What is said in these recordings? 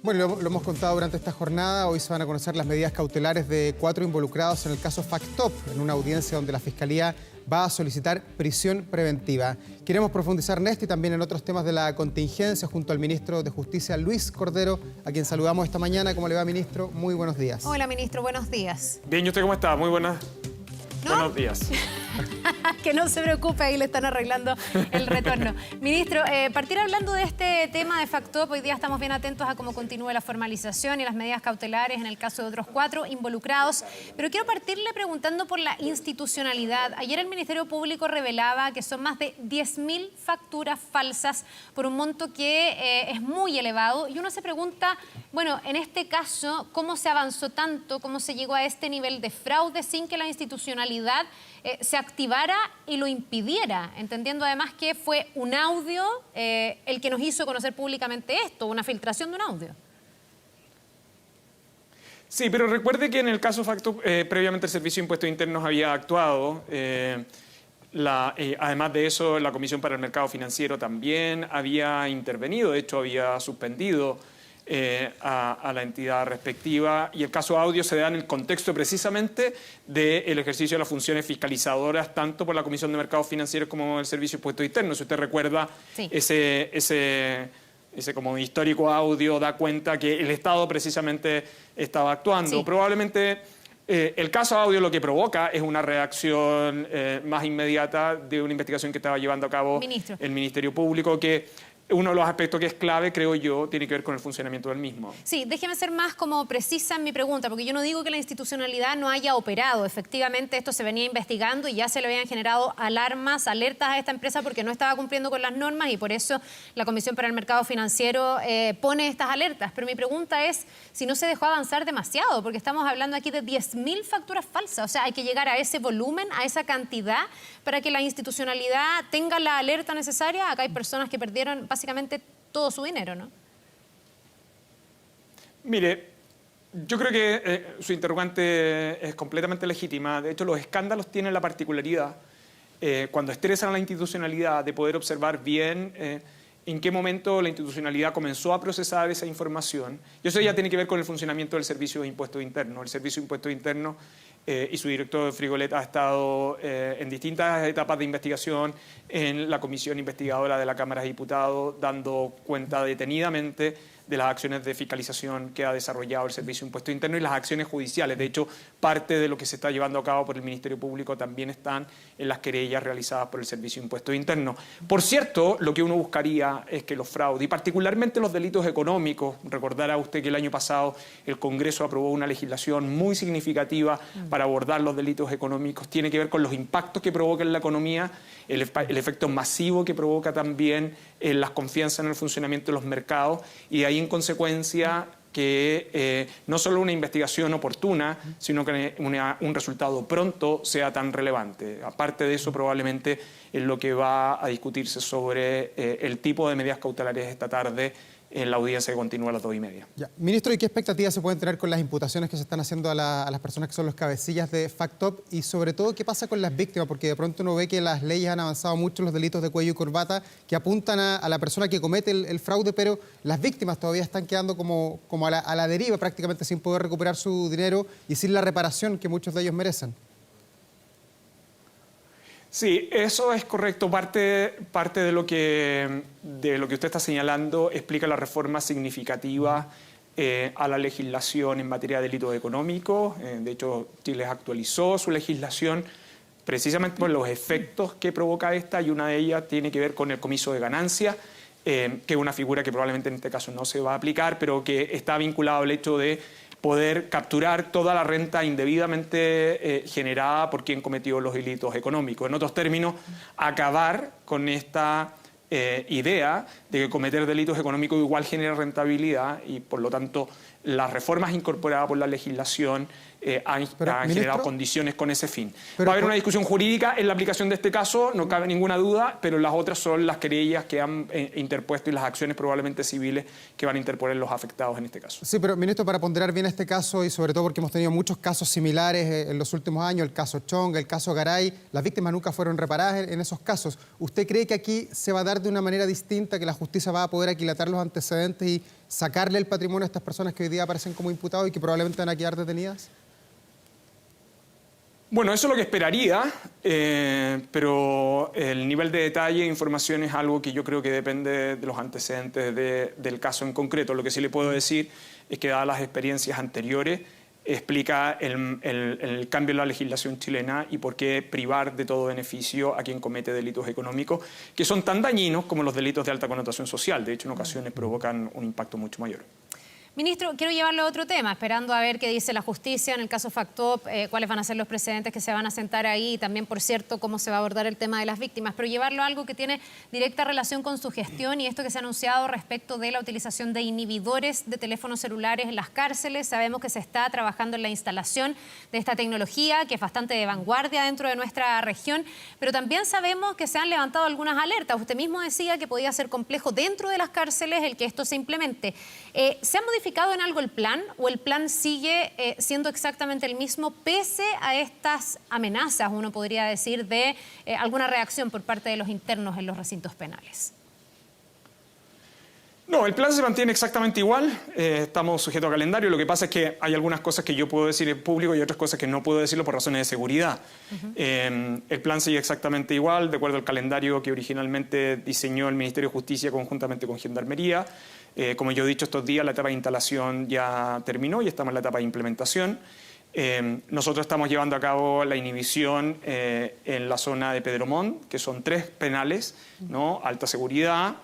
Bueno, lo hemos contado durante esta jornada. Hoy se van a conocer las medidas cautelares de 4 involucrados en el caso FacTop, en una audiencia donde la Fiscalía va a solicitar prisión preventiva. Queremos profundizar en esto y también en otros temas de la contingencia junto al ministro de Justicia, Luis Cordero, a quien saludamos esta mañana. ¿Cómo le va, ministro? Muy buenos días. Hola, ministro. Buenos días. Bien, ¿y usted cómo está? Muy buenos días. Que no se preocupe, ahí le están arreglando el retorno. Ministro, partir hablando de este tema de FacTop, hoy día estamos bien atentos a cómo continúe la formalización y las medidas cautelares en el caso de otros 4 involucrados, pero quiero partirle preguntando por la institucionalidad. Ayer el Ministerio Público revelaba que son más de 10.000 facturas falsas por un monto que es muy elevado y uno se pregunta, bueno, en este caso, ¿cómo se avanzó tanto, cómo se llegó a este nivel de fraude sin que la institucionalidad se activara y lo impidiera, entendiendo además que fue un audio el que nos hizo conocer públicamente esto, una filtración de un audio? Sí, pero recuerde que en el caso FacTop, previamente el Servicio de Impuestos Internos había actuado. Además de eso, la Comisión para el Mercado Financiero también había intervenido, de hecho había suspendido a la entidad respectiva, y el caso audio se da en el contexto precisamente del ejercicio de las funciones fiscalizadoras tanto por la Comisión de Mercados Financieros como el Servicio de Impuestos Internos. Si usted recuerda, sí, ese como histórico audio da cuenta que el Estado precisamente estaba actuando. Sí. Probablemente el caso audio lo que provoca es una reacción más inmediata de una investigación que estaba llevando a cabo el Ministerio Público, que uno de los aspectos que es clave, creo yo, tiene que ver con el funcionamiento del mismo. Sí, déjeme ser más como precisa en mi pregunta, porque yo no digo que la institucionalidad no haya operado. Efectivamente, esto se venía investigando y ya se le habían generado alartas a esta empresa porque no estaba cumpliendo con las normas y por eso la Comisión para el Mercado Financiero pone estas alertas. Pero mi pregunta es si no se dejó avanzar demasiado, porque estamos hablando aquí de 10.000 facturas falsas. O sea, hay que llegar a ese volumen, a esa cantidad, para que la institucionalidad tenga la alerta necesaria. Acá hay personas que perdieron básicamente todo su dinero, ¿no? Mire, yo creo que su interrogante es completamente legítima. De hecho, los escándalos tienen la particularidad, cuando estresan a la institucionalidad, de poder observar bien en qué momento la institucionalidad comenzó a procesar esa información. Y eso ya tiene que ver con el funcionamiento del Servicio de Impuestos Internos. El Servicio de Impuestos Internos y su director Frigolet ha estado en distintas etapas de investigación en la Comisión Investigadora de la Cámara de Diputados, dando cuenta detenidamente de las acciones de fiscalización que ha desarrollado el Servicio de Impuestos Internos y las acciones judiciales. De hecho, parte de lo que se está llevando a cabo por el Ministerio Público también están en las querellas realizadas por el Servicio de Impuestos Internos. Por cierto, lo que uno buscaría es que los fraudes, y particularmente los delitos económicos, recordará usted que el año pasado el Congreso aprobó una legislación muy significativa para abordar los delitos económicos, tiene que ver con los impactos que provoca en la economía, el efecto masivo que provoca también en las confianzas en el funcionamiento de los mercados, y ahí en consecuencia que no solo una investigación oportuna, sino que un resultado pronto sea tan relevante. Aparte de eso, probablemente es lo que va a discutirse sobre el tipo de medidas cautelares esta tarde en la audiencia que continúa a las 2:30. Ya. Ministro, ¿y qué expectativas se pueden tener con las imputaciones que se están haciendo a las personas que son los cabecillas de FacTop? Y sobre todo, ¿qué pasa con las víctimas? Porque de pronto uno ve que las leyes han avanzado mucho en los delitos de cuello y corbata que apuntan a la persona que comete el fraude, pero las víctimas todavía están quedando como a la deriva prácticamente, sin poder recuperar su dinero y sin la reparación que muchos de ellos merecen. Sí, eso es correcto. Parte de lo que usted está señalando explica la reforma significativa a la legislación en materia de delitos económicos. De hecho, Chile actualizó su legislación precisamente por los efectos que provoca esta, y una de ellas tiene que ver con el comiso de ganancia, que es una figura que probablemente en este caso no se va a aplicar, pero que está vinculado al hecho de poder capturar toda la renta indebidamente generada por quien cometió los delitos económicos. En otros términos, acabar con esta idea de que cometer delitos económicos igual genera rentabilidad, y por lo tanto las reformas incorporadas por la legislación han generado condiciones con ese fin. Va a haber una discusión jurídica en la aplicación de este caso, no cabe ninguna duda, pero las otras son las querellas que han interpuesto y las acciones probablemente civiles que van a interponer los afectados en este caso. Sí, pero ministro, para ponderar bien este caso, y sobre todo porque hemos tenido muchos casos similares en los últimos años, el caso Chong, el caso Garay, las víctimas nunca fueron reparadas en esos casos. ¿Usted cree que aquí se va a dar de una manera distinta, que la justicia va a poder aquilatar los antecedentes y sacarle el patrimonio a estas personas que hoy día aparecen como imputados y que probablemente van a quedar detenidas? Bueno, eso es lo que esperaría, pero el nivel de detalle e información es algo que yo creo que depende de los antecedentes del caso en concreto. Lo que sí le puedo decir es que, dadas las experiencias anteriores, explica el cambio en la legislación chilena y por qué privar de todo beneficio a quien comete delitos económicos que son tan dañinos como los delitos de alta connotación social. De hecho, en ocasiones provocan un impacto mucho mayor. Ministro, quiero llevarlo a otro tema, esperando a ver qué dice la justicia en el caso Factop, cuáles van a ser los precedentes que se van a sentar ahí y también, por cierto, cómo se va a abordar el tema de las víctimas, pero llevarlo a algo que tiene directa relación con su gestión y esto que se ha anunciado respecto de la utilización de inhibidores de teléfonos celulares en las cárceles. Sabemos que se está trabajando en la instalación de esta tecnología, que es bastante de vanguardia dentro de nuestra región, pero también sabemos que se han levantado algunas alertas. Usted mismo decía que podía ser complejo dentro de las cárceles el que esto se implemente. ¿Se ha modificado en algo el plan o el plan sigue siendo exactamente el mismo pese a estas amenazas, uno podría decir, de alguna reacción por parte de los internos en los recintos penales? No, el plan se mantiene exactamente igual, estamos sujetos a calendario. Lo que pasa es que hay algunas cosas que yo puedo decir en público y otras cosas que no puedo decirlo por razones de seguridad. El plan sigue exactamente igual, de acuerdo al calendario que originalmente diseñó el Ministerio de Justicia conjuntamente con Gendarmería. Como yo he dicho estos días, la etapa de instalación ya terminó y estamos en la etapa de implementación. Nosotros estamos llevando a cabo la inhibición en la zona de Pedro Montt, que son 3 penales, ¿no? Alta seguridad,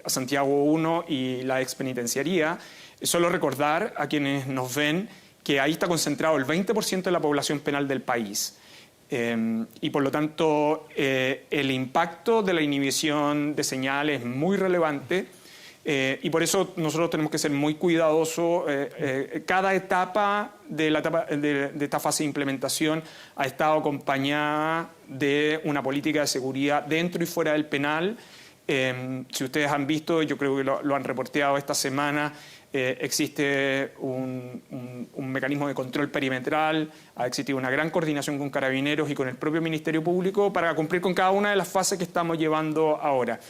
Santiago 1 y la expenitenciaría. Solo recordar a quienes nos ven que ahí está concentrado el 20% de la población penal del país. Y por lo tanto el impacto de la inhibición de señales es muy relevante y por eso nosotros tenemos que ser muy cuidadosos. Cada etapa de esta fase de implementación ha estado acompañada de una política de seguridad dentro y fuera del penal. Si ustedes han visto, yo creo que lo han reporteado esta semana, existe un mecanismo de control perimetral, ha existido una gran coordinación con Carabineros y con el propio Ministerio Público para cumplir con cada una de las fases que estamos llevando ahora.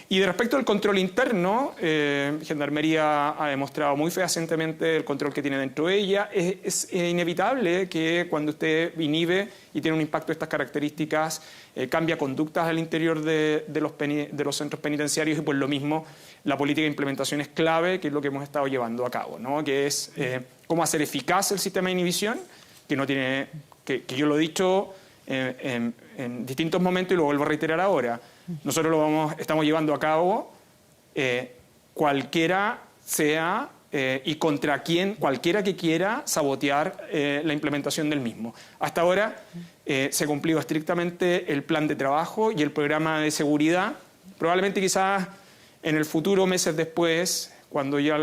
Y de respecto al control interno, Gendarmería ha demostrado muy fehacientemente el control que tiene dentro de ella. Es inevitable que cuando usted inhibe y tiene un impacto de estas características, cambia conductas al interior de los centros penitenciarios y por lo mismo la política de implementación es clave, que es lo que hemos estado llevando a cabo, ¿no? Que es cómo hacer eficaz el sistema de inhibición, que yo lo he dicho en distintos momentos y lo vuelvo a reiterar ahora. Nosotros estamos llevando a cabo cualquiera sea y contra cualquiera que quiera sabotear la implementación del mismo. Hasta ahora se ha cumplido estrictamente el plan de trabajo y el programa de seguridad. Probablemente quizás en el futuro, meses después, cuando ya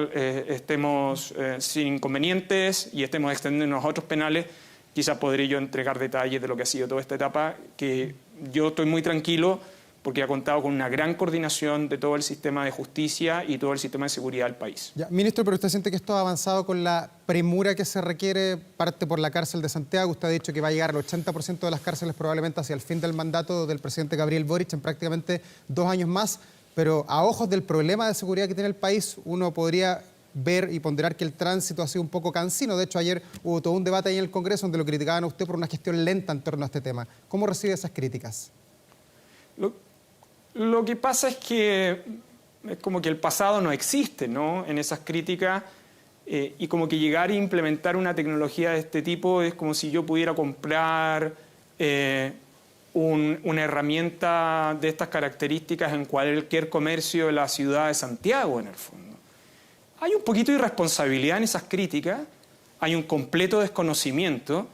estemos sin inconvenientes y estemos extendiendo a otros penales, quizás podré yo entregar detalles de lo que ha sido toda esta etapa, que yo estoy muy tranquilo porque ha contado con una gran coordinación de todo el sistema de justicia y todo el sistema de seguridad del país. Ya, ministro, pero usted siente que esto ha avanzado con la premura que se requiere, parte por la cárcel de Santiago. Usted ha dicho que va a llegar al 80% de las cárceles probablemente hacia el fin del mandato del presidente Gabriel Boric en prácticamente 2 años más, pero a ojos del problema de seguridad que tiene el país, uno podría ver y ponderar que el tránsito ha sido un poco cansino. De hecho, ayer hubo todo un debate ahí en el Congreso donde lo criticaban a usted por una gestión lenta en torno a este tema. ¿Cómo recibe esas críticas? Lo que pasa es que es como que el pasado no existe, ¿no? En esas críticas y como que llegar a implementar una tecnología de este tipo es como si yo pudiera comprar una herramienta de estas características en cualquier comercio de la ciudad de Santiago, en el fondo. Hay un poquito de irresponsabilidad en esas críticas, hay un completo desconocimiento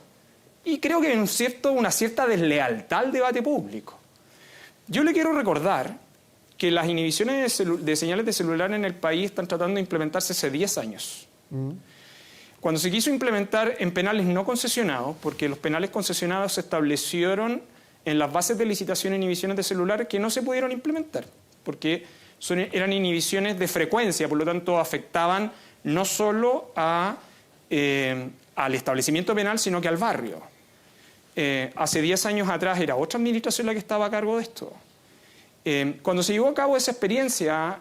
y creo que hay una cierta deslealtad al debate público. Yo le quiero recordar que las inhibiciones de señales de celular en el país están tratando de implementarse hace 10 años. Cuando se quiso implementar en penales no concesionados, porque los penales concesionados se establecieron en las bases de licitación e inhibiciones de celulares que no se pudieron implementar, porque eran inhibiciones de frecuencia, por lo tanto afectaban no solo al establecimiento penal, sino que al barrio. Hace 10 años atrás era otra administración la que estaba a cargo de esto. Cuando se llevó a cabo esa experiencia,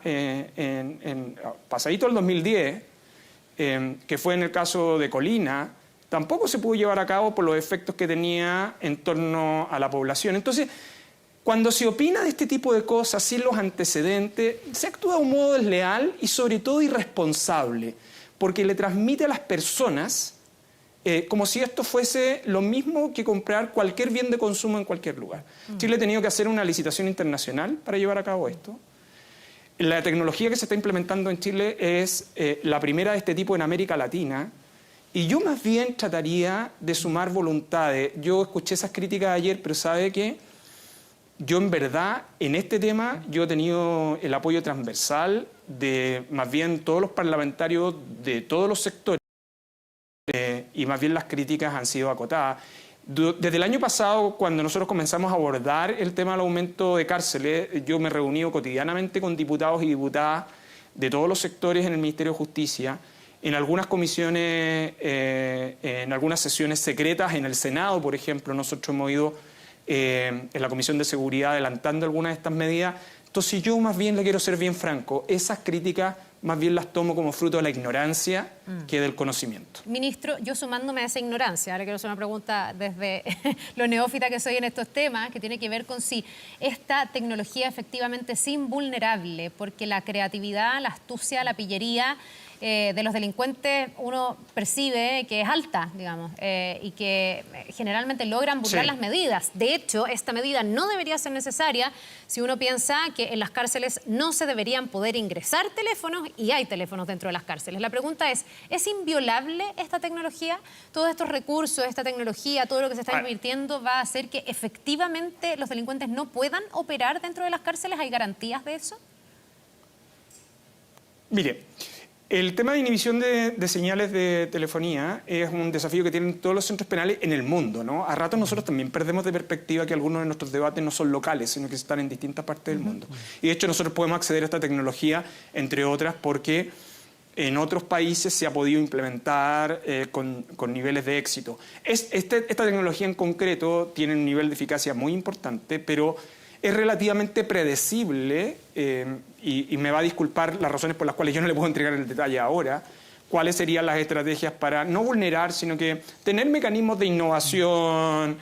pasadito el 2010, que fue en el caso de Colina, tampoco se pudo llevar a cabo por los efectos que tenía en torno a la población. Entonces, cuando se opina de este tipo de cosas sin los antecedentes, se actúa de un modo desleal y sobre todo irresponsable, porque le transmite a las personas como si esto fuese lo mismo que comprar cualquier bien de consumo en cualquier lugar. Chile ha tenido que hacer una licitación internacional para llevar a cabo esto. La tecnología que se está implementando en Chile es la primera de este tipo en América Latina, y yo más bien trataría de sumar voluntades. Yo escuché esas críticas ayer, pero ¿sabe qué? Yo en verdad, en este tema, yo he tenido el apoyo transversal de más bien todos los parlamentarios de todos los sectores, y más bien las críticas han sido acotadas. Desde el año pasado, cuando nosotros comenzamos a abordar el tema del aumento de cárceles, yo me he reunido cotidianamente con diputados y diputadas de todos los sectores en el Ministerio de Justicia, en algunas comisiones, en algunas sesiones secretas, en el Senado, por ejemplo, nosotros hemos ido en la Comisión de Seguridad adelantando algunas de estas medidas. Entonces yo más bien le quiero ser bien franco, esas críticas más bien las tomo como fruto de la ignorancia que del conocimiento. Ministro, yo sumándome a esa ignorancia, ahora quiero hacer una pregunta desde lo neófita que soy en estos temas, que tiene que ver con si esta tecnología efectivamente es invulnerable, porque la creatividad, la astucia, la pillería de los delincuentes uno percibe que es alta, digamos, y que generalmente logran burlar las medidas. De hecho, esta medida no debería ser necesaria si uno piensa que en las cárceles no se deberían poder ingresar teléfonos y hay teléfonos dentro de las cárceles. La pregunta es inviolable esta tecnología? ¿Todos estos recursos, esta tecnología, todo lo que se está invirtiendo va a hacer que efectivamente los delincuentes no puedan operar dentro de las cárceles? ¿Hay garantías de eso? Mire, el tema de inhibición de señales de telefonía es un desafío que tienen todos los centros penales en el mundo, ¿no? A ratos nosotros también perdemos de perspectiva que algunos de nuestros debates no son locales, sino que están en distintas partes del mundo. Y de hecho nosotros podemos acceder a esta tecnología, entre otras, porque en otros países se ha podido implementar con niveles de éxito. Esta tecnología en concreto tiene un nivel de eficacia muy importante, pero es relativamente predecible, y me va a disculpar las razones por las cuales yo no le puedo entregar el detalle ahora, cuáles serían las estrategias para no vulnerar, sino que tener mecanismos de innovación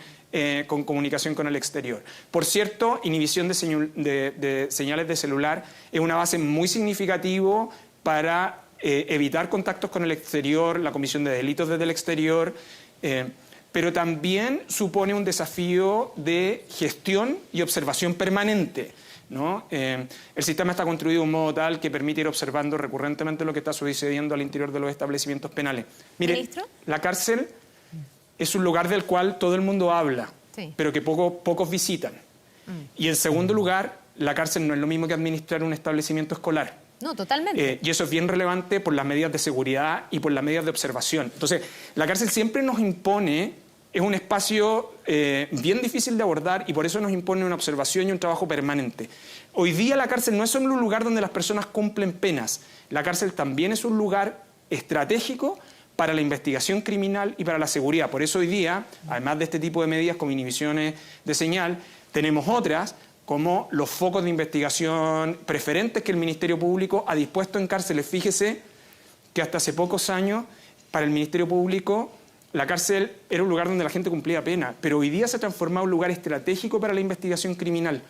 con comunicación con el exterior. Por cierto, inhibición de señales de celular es una base muy significativa para evitar contactos con el exterior, la comisión de delitos desde el exterior, pero también supone un desafío de gestión y observación permanente, ¿no? El sistema está construido de un modo tal que permite ir observando recurrentemente lo que está sucediendo al interior de los establecimientos penales. Mire, ¿ministro? La cárcel es un lugar del cual todo el mundo habla, sí, pero que pocos visitan. Y en segundo lugar, la cárcel no es lo mismo que administrar un establecimiento escolar. No, totalmente. Y eso es bien relevante por las medidas de seguridad y por las medidas de observación. Entonces, la cárcel siempre nos impone, es un espacio bien difícil de abordar y por eso nos impone una observación y un trabajo permanente. Hoy día la cárcel no es solo un lugar donde las personas cumplen penas, la cárcel también es un lugar estratégico para la investigación criminal y para la seguridad. Por eso hoy día, además de este tipo de medidas como inhibiciones de señal, tenemos otras como los focos de investigación preferentes que el Ministerio Público ha dispuesto en cárceles. Fíjese que hasta hace pocos años para el Ministerio Público la cárcel era un lugar donde la gente cumplía pena, pero hoy día se ha transformado en un lugar estratégico para la investigación criminal.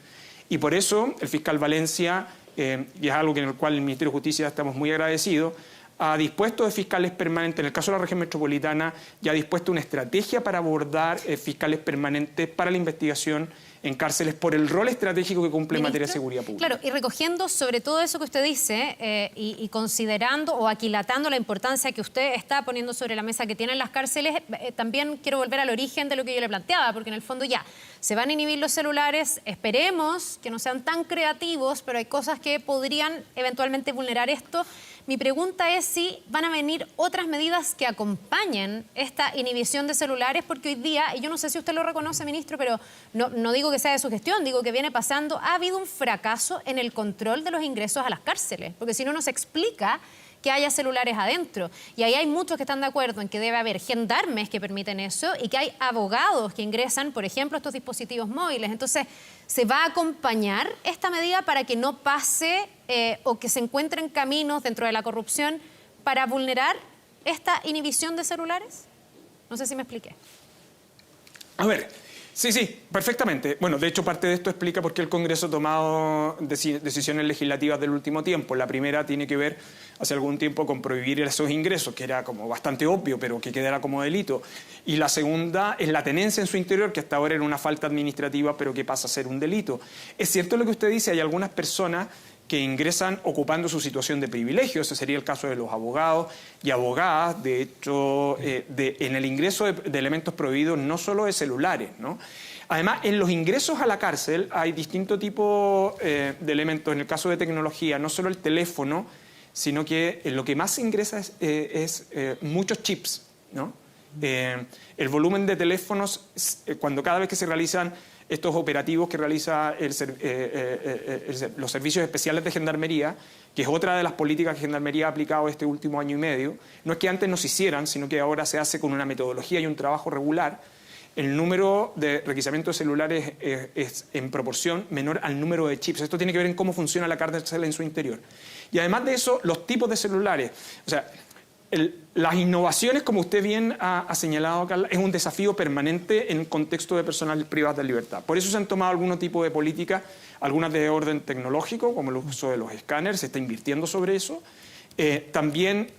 Y por eso el fiscal Valencia, y es algo en el cual el Ministerio de Justicia estamos muy agradecidos, ha dispuesto de fiscales permanentes, en el caso de la región metropolitana, ya ha dispuesto una estrategia para abordar fiscales permanentes para la investigación en cárceles por el rol estratégico que cumple en materia de seguridad pública. Claro, y recogiendo sobre todo eso que usted dice y considerando o aquilatando la importancia que usted está poniendo sobre la mesa que tienen las cárceles, también quiero volver al origen de lo que yo le planteaba, porque en el fondo ya se van a inhibir los celulares, esperemos que no sean tan creativos, pero hay cosas que podrían eventualmente vulnerar esto. Mi pregunta es si van a venir otras medidas que acompañen esta inhibición de celulares, porque hoy día, y yo no sé si usted lo reconoce, ministro, pero no digo que sea de su gestión, digo que viene pasando, ha habido un fracaso en el control de los ingresos a las cárceles, porque si no nos explica que haya celulares adentro. Y ahí hay muchos que están de acuerdo en que debe haber gendarmes que permiten eso y que hay abogados que ingresan, por ejemplo, estos dispositivos móviles. Entonces, ¿se va a acompañar esta medida para que no pase o que se encuentren caminos dentro de la corrupción para vulnerar esta inhibición de celulares? No sé si me expliqué. A ver, sí, perfectamente. Bueno, de hecho, parte de esto explica por qué el Congreso ha tomado decisiones legislativas del último tiempo. La primera tiene que ver, hace algún tiempo, con prohibir esos ingresos, que era como bastante obvio, pero que quedara como delito. Y la segunda es la tenencia en su interior, que hasta ahora era una falta administrativa, pero que pasa a ser un delito. Es cierto lo que usted dice, hay algunas personas que ingresan ocupando su situación de privilegio. Ese sería el caso de los abogados y abogadas. De hecho, en el ingreso de elementos prohibidos, no solo de celulares, ¿no? Además, en los ingresos a la cárcel hay distintos tipos de elementos. En el caso de tecnología, no solo el teléfono, sino que lo que más se ingresa es muchos chips, ¿no? El volumen de teléfonos, cuando cada vez que se realizan estos operativos que realiza los servicios especiales de Gendarmería, que es otra de las políticas que Gendarmería ha aplicado este último año y medio, no es que antes no se hicieran, sino que ahora se hace con una metodología y un trabajo regular. El número de requisamientos de celulares es en proporción menor al número de chips. Esto tiene que ver en cómo funciona la cárcel en su interior. Y además de eso, los tipos de celulares. O sea, las innovaciones, como usted bien ha señalado, Carla, es un desafío permanente en el contexto de personas privadas de libertad. Por eso se han tomado algunos tipos de políticas, algunas de orden tecnológico, como el uso de los escáneres, se está invirtiendo sobre eso. También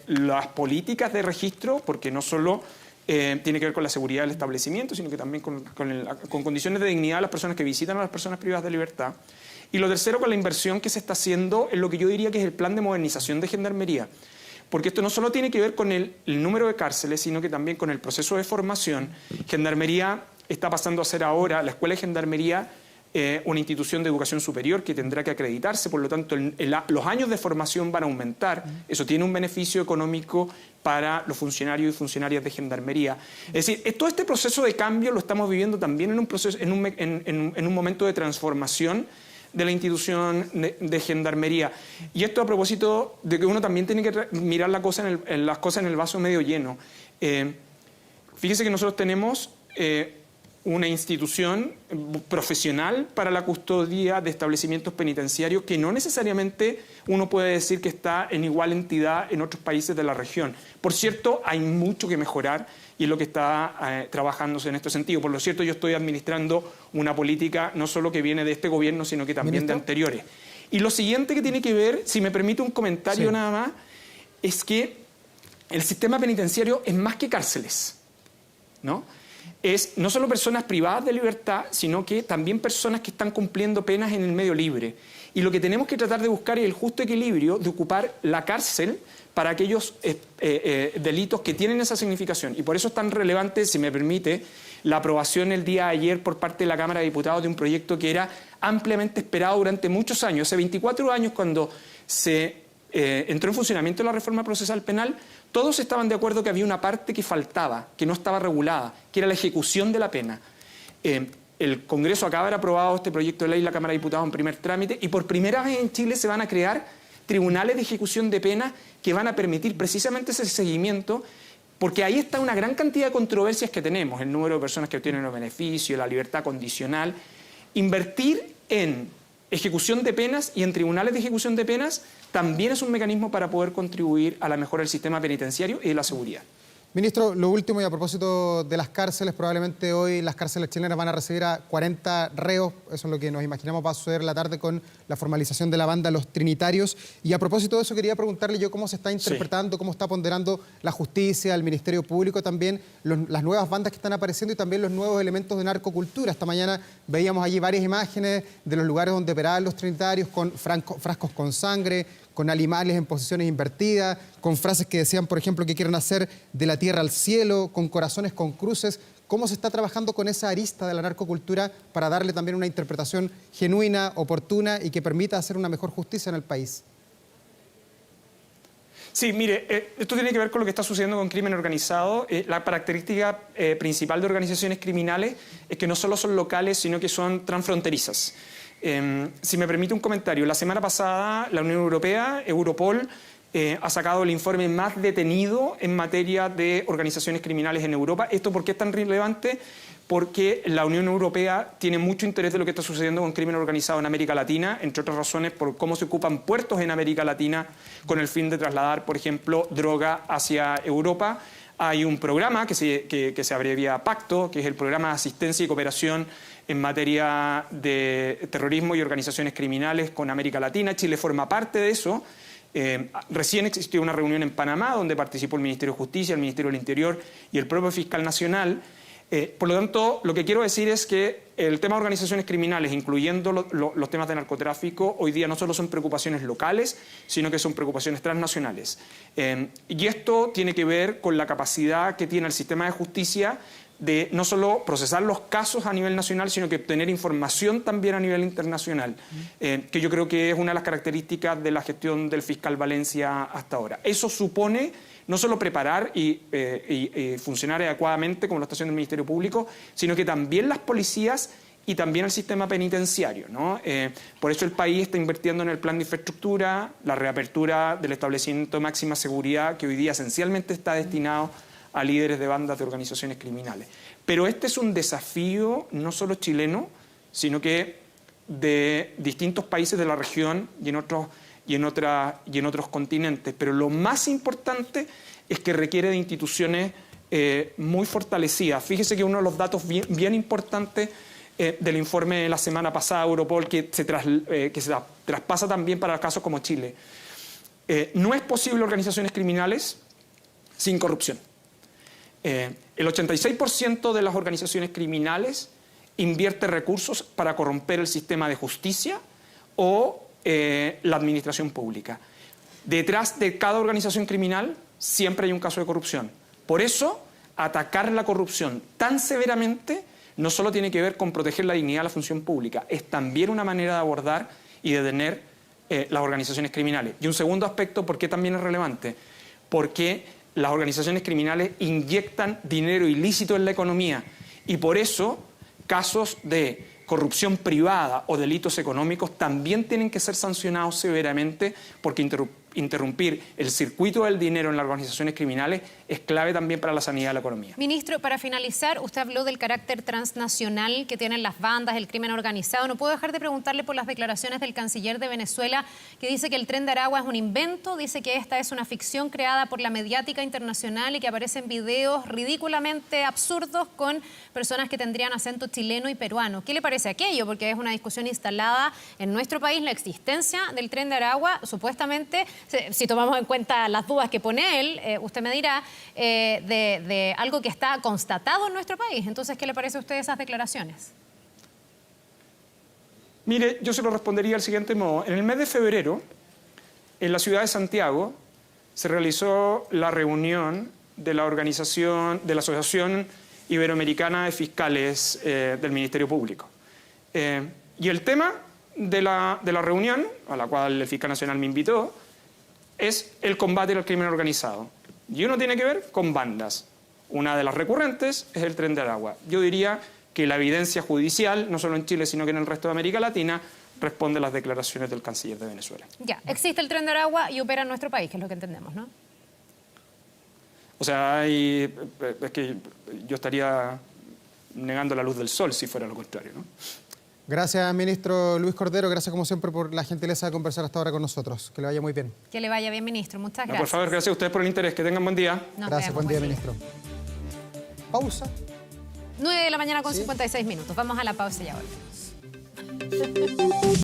las políticas de registro, porque no solo tiene que ver con la seguridad del establecimiento, sino que también con condiciones de dignidad de las personas que visitan a las personas privadas de libertad. Y lo tercero, con la inversión que se está haciendo en lo que yo diría que es el plan de modernización de Gendarmería. Porque esto no solo tiene que ver con el número de cárceles, sino que también con el proceso de formación. Gendarmería está pasando a ser ahora, la Escuela de Gendarmería, una institución de educación superior que tendrá que acreditarse, por lo tanto los años de formación van a aumentar. Eso tiene un beneficio económico para los funcionarios y funcionarias de Gendarmería. Es decir, todo este proceso de cambio lo estamos viviendo también en un momento de transformación de la institución de Gendarmería. Y esto a propósito de que uno también tiene que mirar las cosas en el vaso medio lleno. Fíjese que nosotros tenemos una institución profesional para la custodia de establecimientos penitenciarios que no necesariamente uno puede decir que está en igual entidad en otros países de la región. Por cierto, hay mucho que mejorar y es lo que está trabajándose en este sentido. Por lo cierto, yo estoy administrando una política no solo que viene de este gobierno, sino que también de anteriores. Y lo siguiente que tiene que ver, si me permite un comentario nada más, es que el sistema penitenciario es más que cárceles, ¿no? Es no solo personas privadas de libertad, sino que también personas que están cumpliendo penas en el medio libre. Y lo que tenemos que tratar de buscar es el justo equilibrio de ocupar la cárcel para aquellos delitos que tienen esa significación. Y por eso es tan relevante, si me permite, la aprobación el día de ayer por parte de la Cámara de Diputados de un proyecto que era ampliamente esperado durante muchos años. Hace 24 años, cuando se entró en funcionamiento la reforma procesal penal, todos estaban de acuerdo que había una parte que faltaba, que no estaba regulada, que era la ejecución de la pena. El Congreso acaba de haber aprobado este proyecto de ley, la Cámara de Diputados en primer trámite, y por primera vez en Chile se van a crear tribunales de ejecución de pena que van a permitir precisamente ese seguimiento, porque ahí está una gran cantidad de controversias que tenemos, el número de personas que obtienen los beneficios, la libertad condicional. Invertir en ejecución de penas y en tribunales de ejecución de penas también es un mecanismo para poder contribuir a la mejora del sistema penitenciario y de la seguridad. Ministro, lo último, y a propósito de las cárceles, probablemente hoy las cárceles chilenas van a recibir a 40 reos, eso es lo que nos imaginamos va a suceder la tarde con la formalización de la banda Los Trinitarios. Y a propósito de eso, quería preguntarle yo cómo se está interpretando, cómo está ponderando la justicia, el Ministerio Público también, las nuevas bandas que están apareciendo y también los nuevos elementos de narcocultura. Esta mañana veíamos allí varias imágenes de los lugares donde operaban los Trinitarios, con frascos con sangre, con animales en posiciones invertidas, con frases que decían, por ejemplo, que quieren hacer de la tierra al cielo, con corazones con cruces. ¿Cómo se está trabajando con esa arista de la narcocultura para darle también una interpretación genuina, oportuna y que permita hacer una mejor justicia en el país? Sí, mire, esto tiene que ver con lo que está sucediendo con crimen organizado. La característica principal de organizaciones criminales es que no solo son locales, sino que son transfronterizas. Si me permite un comentario, la semana pasada la Unión Europea, Europol, ha sacado el informe más detenido en materia de organizaciones criminales en Europa. ¿Esto por qué es tan relevante? Porque la Unión Europea tiene mucho interés de lo que está sucediendo con crimen organizado en América Latina, entre otras razones por cómo se ocupan puertos en América Latina con el fin de trasladar, por ejemplo, droga hacia Europa. Hay un programa que se abrevia PACTO, que es el Programa de Asistencia y Cooperación en materia de terrorismo y organizaciones criminales con América Latina. Chile forma parte de eso. Recién existió una reunión en Panamá donde participó el Ministerio de Justicia, el Ministerio del Interior y el propio fiscal nacional. Por lo tanto, lo que quiero decir es que el tema de organizaciones criminales, incluyendo los temas de narcotráfico, hoy día no solo son preocupaciones locales, sino que son preocupaciones transnacionales. Y esto tiene que ver con la capacidad que tiene el sistema de justicia de no solo procesar los casos a nivel nacional, sino que obtener información también a nivel internacional, que yo creo que es una de las características de la gestión del fiscal Valencia hasta ahora. Eso supone no solo preparar y funcionar adecuadamente, como lo está haciendo el Ministerio Público, sino que también las policías y también el sistema penitenciario, ¿no? Por eso el país está invirtiendo en el plan de infraestructura, la reapertura del establecimiento de máxima seguridad, que hoy día esencialmente está destinado a líderes de bandas de organizaciones criminales. Pero este es un desafío no solo chileno, sino que de distintos países de la región y en otros continentes. Pero lo más importante es que requiere de instituciones muy fortalecidas. Fíjese que uno de los datos bien importantes del informe de la semana pasada, Europol, que se traspasa también para casos como Chile. No es posible organizaciones criminales sin corrupción. El 86% de las organizaciones criminales invierte recursos para corromper el sistema de justicia o la administración pública. Detrás de cada organización criminal siempre hay un caso de corrupción. Por eso, atacar la corrupción tan severamente no solo tiene que ver con proteger la dignidad de la función pública, es también una manera de abordar y de detener las organizaciones criminales. Y un segundo aspecto, ¿por qué también es relevante? Porque las organizaciones criminales inyectan dinero ilícito en la economía y por eso casos de corrupción privada o delitos económicos también tienen que ser sancionados severamente, porque interrumpir el circuito del dinero en las organizaciones criminales es clave también para la sanidad de la economía. Ministro, para finalizar, usted habló del carácter transnacional que tienen las bandas, el crimen organizado. No puedo dejar de preguntarle por las declaraciones del canciller de Venezuela, que dice que el Tren de Aragua es un invento, dice que esta es una ficción creada por la mediática internacional y que aparecen videos ridículamente absurdos con personas que tendrían acento chileno y peruano. ¿Qué le parece aquello? Porque es una discusión instalada en nuestro país, la existencia del Tren de Aragua, supuestamente, si tomamos en cuenta las dudas que pone él, usted me dirá, de algo que está constatado en nuestro país. Entonces, ¿qué le parece a usted esas declaraciones? Mire, yo se lo respondería del siguiente modo. En el mes de febrero, en la ciudad de Santiago, se realizó la reunión de la Asociación Iberoamericana de Fiscales del Ministerio Público. Y el tema de la reunión, a la cual el fiscal nacional me invitó, es el combate al crimen organizado. Y uno tiene que ver con bandas. Una de las recurrentes es el Tren de Aragua. Yo diría que la evidencia judicial, no solo en Chile, sino que en el resto de América Latina, responde a las declaraciones del canciller de Venezuela. Ya, existe el Tren de Aragua y opera en nuestro país, que es lo que entendemos, ¿no? O sea, es que yo estaría negando la luz del sol si fuera lo contrario, ¿no? Gracias, ministro Luis Cordero. Gracias, como siempre, por la gentileza de conversar hasta ahora con nosotros. Que le vaya muy bien. Que le vaya bien, ministro. Muchas gracias. Por favor, gracias a ustedes por el interés. Que tengan buen día. Gracias, buen día, ministro. Pausa. 9 de la mañana con 56 minutos. Vamos a la pausa y ya volvemos.